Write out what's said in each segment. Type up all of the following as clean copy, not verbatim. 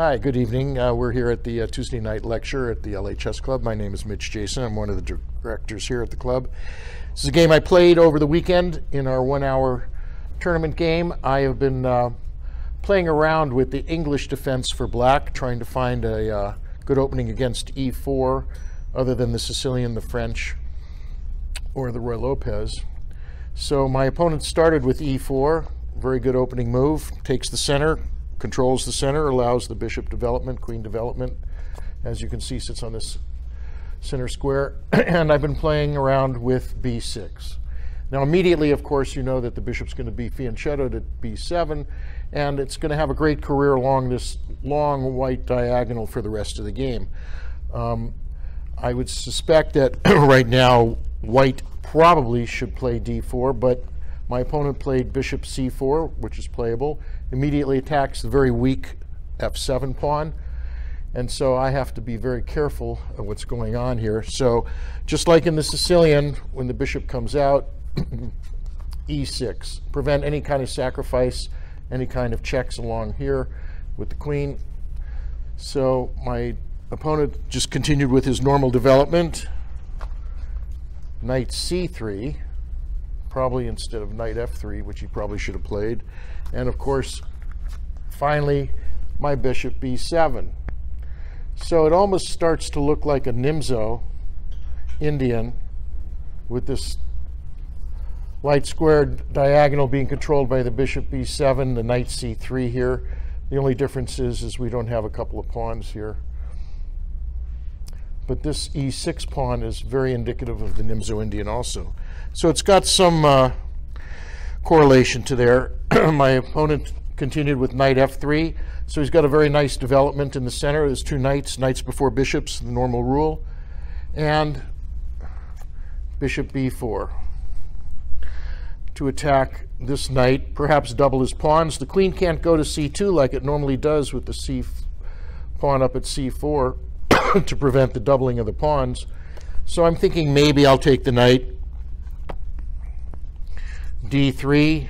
Hi, good evening. We're here at the Tuesday night lecture at the LA Chess Club. My name is Mitch Jason. I'm one of the directors here at the club. This is a game I played over the weekend in our 1-hour tournament game. I have been playing around with the English defense for black, trying to find a good opening against e4, other than the Sicilian, the French, or the Roy Lopez. So my opponent started with e4, very good opening move, takes the center, controls the center, allows the bishop development, queen development. As you can see, sits on this center square. And I've been playing around with b6. Now immediately, of course, you know that the bishop's going to be fianchettoed at b7, and it's going to have a great career along this long white diagonal for the rest of the game. I would suspect that right now white probably should play d4, but my opponent played bishop c4, which is playable, immediately attacks the very weak f7 pawn, and so I have to be very careful of what's going on here. So just like in the Sicilian, when the bishop comes out, e6, prevent any kind of sacrifice, any kind of checks along here with the queen. So my opponent just continued with his normal development, knight c3, probably instead of knight f3, which he probably should have played. And of course, finally, my bishop b7. So it almost starts to look like a Nimzo Indian, with this light squared diagonal being controlled by the bishop b7, the knight c3 here. The only difference is we don't have a couple of pawns here. But this e6 pawn is very indicative of the Nimzo Indian also. So it's got some correlation to there. My opponent continued with knight f3. So he's got a very nice development in the center. There's two knights, knights before bishops, the normal rule. And bishop b4 to attack this knight, perhaps double his pawns. The queen can't go to c2 like it normally does with the c pawn up at c4 to prevent the doubling of the pawns. So I'm thinking maybe I'll take the knight, d3,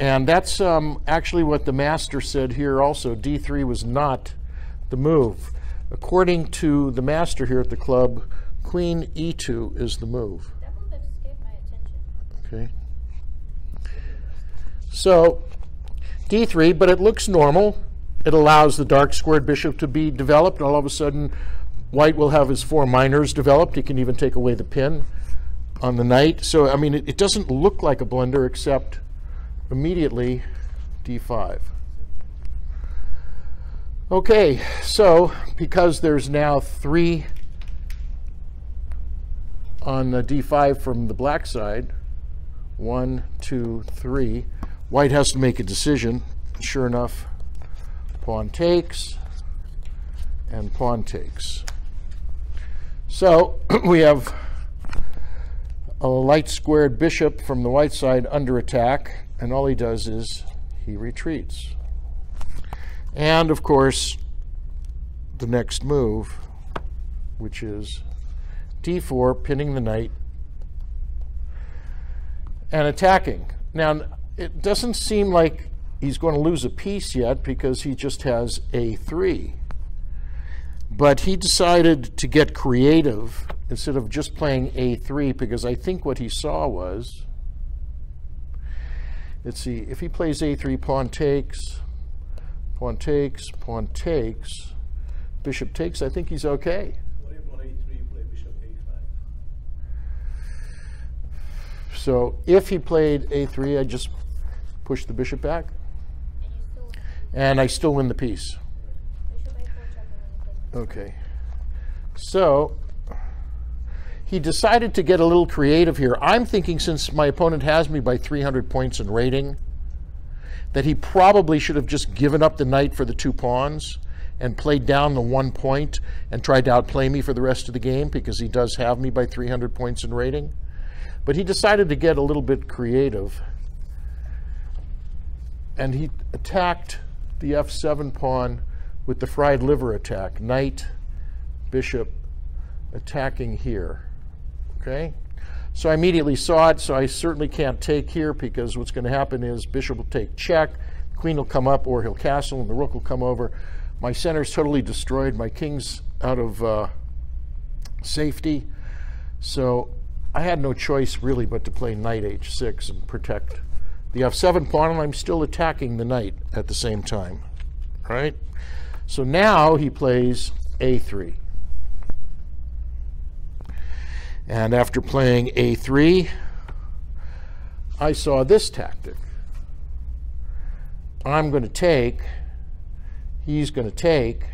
and that's actually what the master said here also. d3 was not the move. According to the master here at the club, queen e2 is the move. That move escaped my attention. Okay. So d3, but it looks normal. It allows the dark squared bishop to be developed. All of a sudden, white will have his 4 minors developed. He can even take away the pin on the knight. So, I mean, it doesn't look like a blunder, except immediately d5. Okay, so because there's now 3 on d5 from the black side, 1, 2, 3, white has to make a decision. Sure enough, pawn takes and pawn takes. So we have a light squared bishop from the white side under attack, and all he does is he retreats. And of course, the next move, which is d4, pinning the knight and attacking. Now, it doesn't seem like he's going to lose a piece yet because he just has a3. But he decided to get creative instead of just playing a3, because I think what he saw was, let's see, if he plays a3, pawn takes, pawn takes, pawn takes, bishop takes, I think he's okay. What if on a3 play bishop a5? So if he played a3, I just push the bishop back, and I still win the piece. Okay. So he decided to get a little creative here. I'm thinking, since my opponent has me by 300 points in rating, that he probably should have just given up the knight for the 2 pawns and played down the 1 point and tried to outplay me for the rest of the game, because he does have me by 300 points in rating. But he decided to get a little bit creative, and he attacked the f7 pawn with the fried liver attack. Knight, bishop, attacking here. Okay? So I immediately saw it, so I certainly can't take here, because what's going to happen is bishop will take check, queen will come up or he'll castle and the rook will come over. My center's totally destroyed. My king's out of safety. So I had no choice really but to play knight h6 and protect the f7 pawn, and I'm still attacking the knight at the same time, right? So now he plays a3. And after playing a3, I saw this tactic. I'm going to take, he's going to take,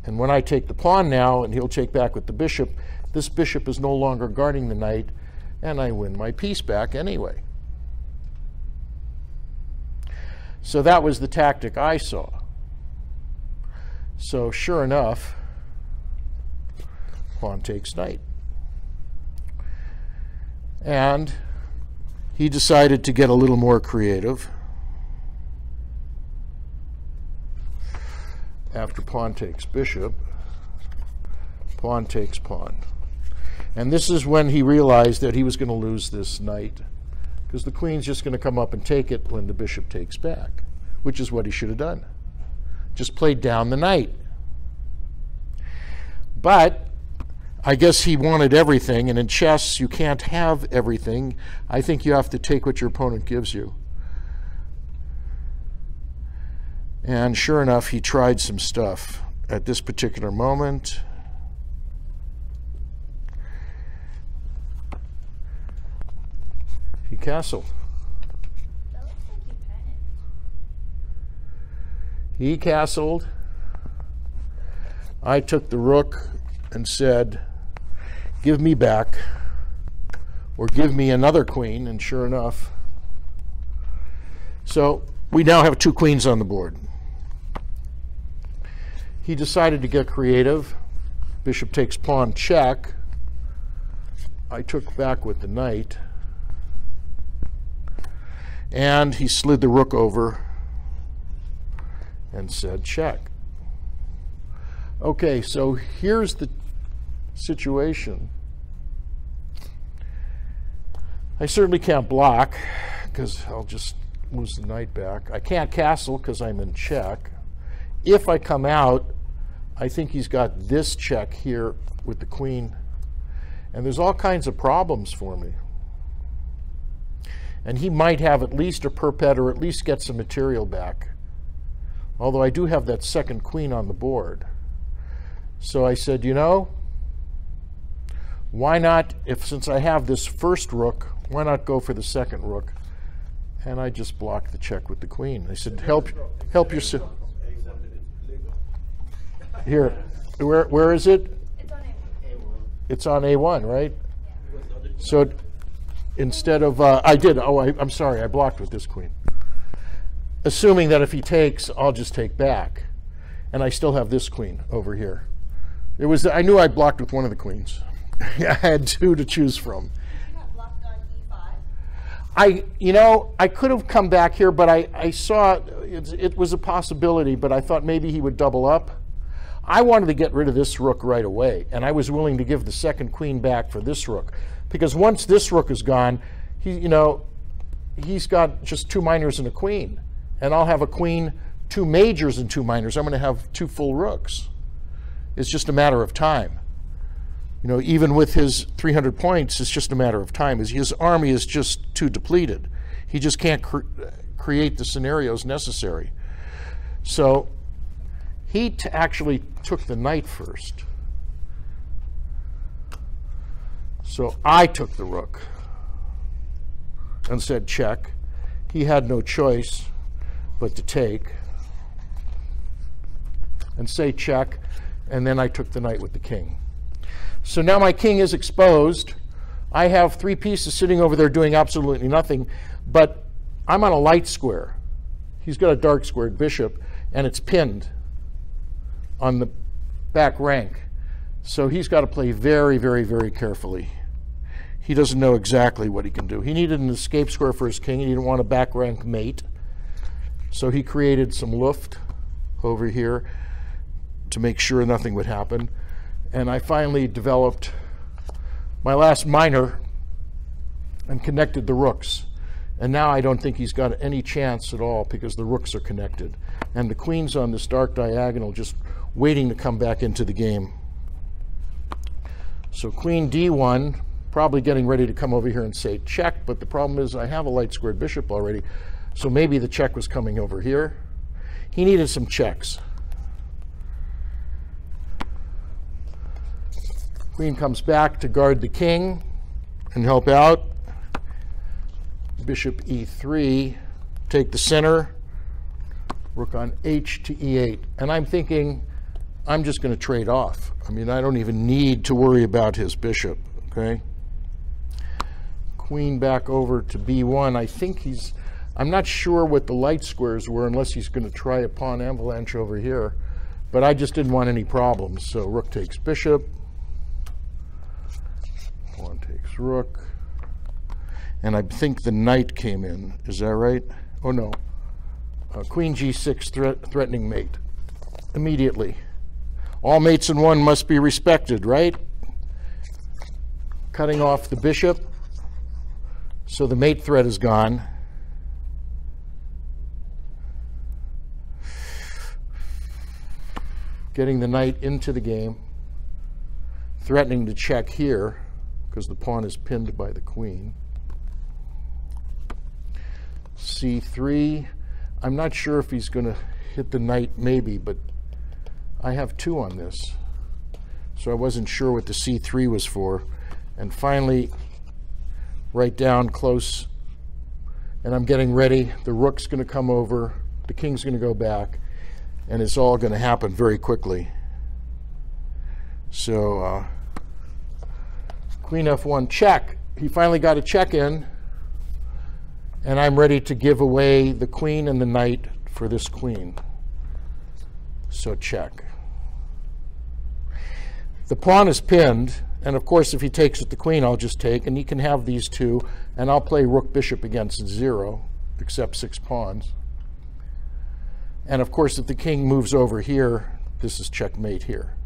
and when I take the pawn now, and he'll take back with the bishop, this bishop is no longer guarding the knight, and I win my piece back anyway. So that was the tactic I saw. So sure enough, pawn takes knight. And he decided to get a little more creative. After pawn takes bishop, pawn takes pawn. And this is when he realized that he was going to lose this knight, because the queen's just going to come up and take it when the bishop takes back, which is what he should have done. Just played down the knight. But I guess he wanted everything, and in chess you can't have everything. I think you have to take what your opponent gives you. And sure enough, he tried some stuff at this particular moment. He castled. That looks like he panicked. He castled. I took the rook and said, give me back, or give me another queen, and sure enough. So we now have 2 queens on the board. He decided to get creative. Bishop takes pawn check. I took back with the knight. And he slid the rook over and said check. Okay, so here's the situation. I certainly can't block because I'll just lose the knight back. I can't castle because I'm in check. If I come out, I think he's got this check here with the queen. And there's all kinds of problems for me. And he might have at least a perpet or at least get some material back. Although I do have that second queen on the board. So I said, you know, why not, since I have this first rook, why not go for the second rook? And I just blocked the check with the queen. I said, help yourself. Here, where is it? It's on A1. It's on A1, right? Yeah. So instead of, I'm sorry, I blocked with this queen. Assuming that if he takes, I'll just take back. And I still have this queen over here. I knew I blocked with one of the queens. I had 2 to choose from. You got blocked on E5? I could have come back here, but I saw it was a possibility, but I thought maybe he would double up. I wanted to get rid of this rook right away, and I was willing to give the second queen back for this rook, because once this rook is gone, he's got just 2 minors and a queen, and I'll have a queen, 2 majors and 2 minors. I'm going to have 2 full rooks. It's just a matter of time. Even with his 300 points, it's just a matter of time. His army is just too depleted. He just can't create the scenarios necessary. So he actually took the knight first. So I took the rook and said check. He had no choice but to take and say check, and then I took the knight with the king. So now my king is exposed. I have 3 pieces sitting over there doing absolutely nothing, but I'm on a light square. He's got a dark squared bishop, and it's pinned on the back rank. So he's got to play very, very, very carefully. He doesn't know exactly what he can do. He needed an escape square for his king. He didn't want a back rank mate. So he created some luft over here to make sure nothing would happen. And I finally developed my last minor and connected the rooks. And now I don't think he's got any chance at all because the rooks are connected. And the queen's on this dark diagonal just waiting to come back into the game. So queen d1, probably getting ready to come over here and say check, but the problem is I have a light squared bishop already, so maybe the check was coming over here. He needed some checks. Queen comes back to guard the king and help out. Bishop e3, take the center, rook on h to e8. And I'm thinking, I'm just going to trade off. I mean, I don't even need to worry about his bishop, okay? Queen back over to b1. I think I'm not sure what the light squares were unless he's going to try a pawn avalanche over here. But I just didn't want any problems. So rook takes bishop. Pawn takes rook. And I think the knight came in. Is that right? Oh, no. Queen g6, threatening mate. Immediately. All mates in one must be respected, right? Cutting off the bishop. So the mate threat is gone. Getting the knight into the game. Threatening to check here because the pawn is pinned by the queen. c3. I'm not sure if he's going to hit the knight, maybe, but I have 2 on this. So I wasn't sure what the c3 was for. And finally, right down close, and I'm getting ready. The rook's going to come over. The king's going to go back. And it's all going to happen very quickly. So queen f1 check. He finally got a check in. And I'm ready to give away the queen and the knight for this queen. So check. The pawn is pinned. And of course, if he takes with the queen, I'll just take. And he can have these 2. And I'll play rook bishop against 0, except 6 pawns. And of course, if the king moves over here, this is checkmate here.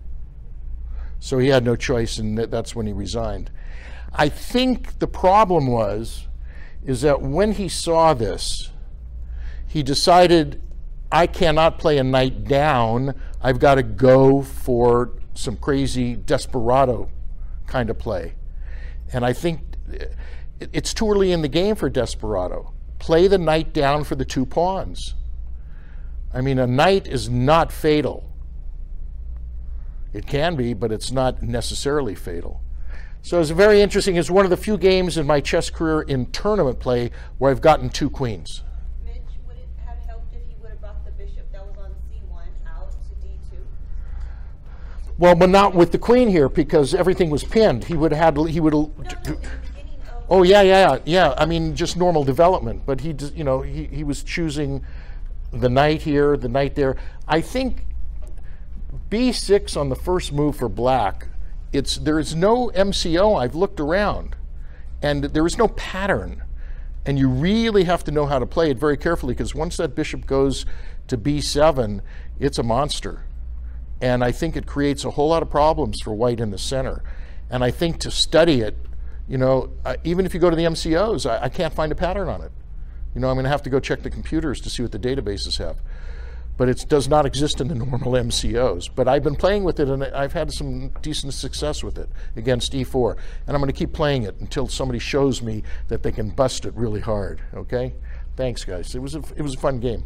So he had no choice, and that's when he resigned. I think the problem is that when he saw this, he decided, I cannot play a knight down. I've got to go for some crazy desperado kind of play. And I think it's too early in the game for desperado. Play the knight down for the 2 pawns. I mean, a knight is not fatal. It can be, but it's not necessarily fatal. So it's very interesting. It's one of the few games in my chess career in tournament play where I've gotten 2 queens. Mitch, would it have helped if he would have brought the bishop that was on c1 out to d2? Well, but not with the queen here because everything was pinned. He would have. He would. No, in the beginning of. Oh yeah. I mean, just normal development. But he, he was choosing the knight here, the knight there. I think b6 on the first move for black. There is no MCO. I've looked around, and there is no pattern. And you really have to know how to play it very carefully because once that bishop goes to b7, it's a monster. And I think it creates a whole lot of problems for white in the center. And I think to study it, even if you go to the MCOs, I can't find a pattern on it. I'm going to have to go check the computers to see what the databases have. But it does not exist in the normal MCOs. But I've been playing with it, and I've had some decent success with it against e4. And I'm going to keep playing it until somebody shows me that they can bust it really hard. Okay? Thanks, guys. It was a fun game.